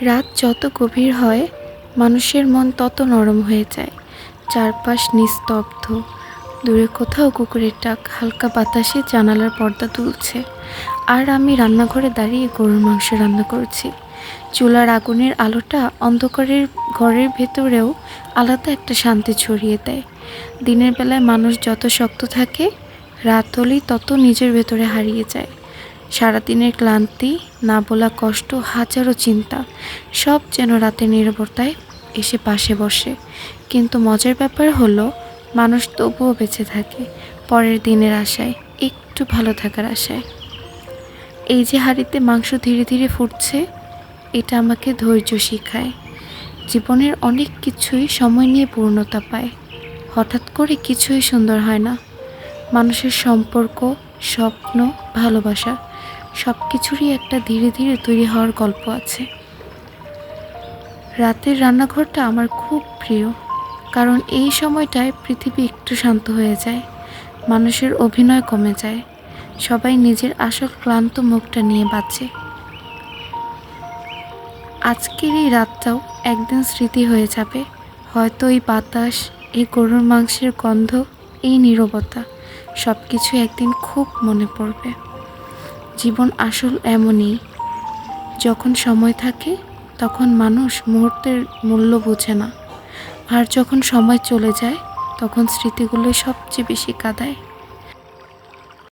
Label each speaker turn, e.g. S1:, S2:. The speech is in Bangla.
S1: রাত যত গভীর হয় মানুষের মন তত নরম হয়ে যায়। চারপাশ নিস্তব্ধ, দূরে কোথাও কুকুরের ডাক হালকা বাতাসে জানালার পর্দা তুলছে। আর আমি রান্নাঘরে দাঁড়িয়ে গরুর মাংস রান্না করছি। চুলার আগুনের আলোটা অন্ধকারের ঘরের ভেতরেও আলাদা একটা শান্তি ছড়িয়ে দেয়। দিনের বেলায় মানুষ যত শক্ত থাকে, রাত হলেই তত নিজের ভেতরে হারিয়ে যায়। সারাদিনের ক্লান্তি, না বলা কষ্ট, হাজারো চিন্তা সব যেন রাতের নীরবতায় এসে পাশে বসে। কিন্তু মজার ব্যাপার হলো, মানুষ তবুও বেঁচে থাকে পরের দিনের আশায়, একটু ভালো থাকার আশায়। এই যে হাঁড়িতে মাংস ধীরে ধীরে ফুটছে, এটা আমাকে ধৈর্য শেখায়। জীবনের অনেক কিছুই সময় নিয়ে পূর্ণতা পায়। হঠাৎ করে কিছুই সুন্দর হয় না। মানুষের সম্পর্ক, স্বপ্ন, ভালোবাসা সব কিছুরই একটা ধীরে ধীরে তৈরি হওয়ার গল্প আছে। রাতের রান্নাঘরটা আমার খুব প্রিয়, কারণ এই সময়টায় পৃথিবী একটু শান্ত হয়ে যায়। মানুষের অভিনয় কমে যায়, সবাই নিজের আসল ক্লান্ত মুখটা নিয়ে বাঁচে। আজকের এই রাতটাও একদিন স্মৃতি হয়ে যাবে। হয়তো এই বাতাস, এই গরুর মাংসের গন্ধ, এই নীরবতা সব কিছু একদিন খুব মনে পড়বে। জীবন আসল এমনই, যখন সময় থাকে তখন মানুষ মুহূর্তের মূল্য বোঝে না, আর যখন সময় চলে যায় তখন স্মৃতিগুলো সবচেয়ে বেশি কাঁদায়।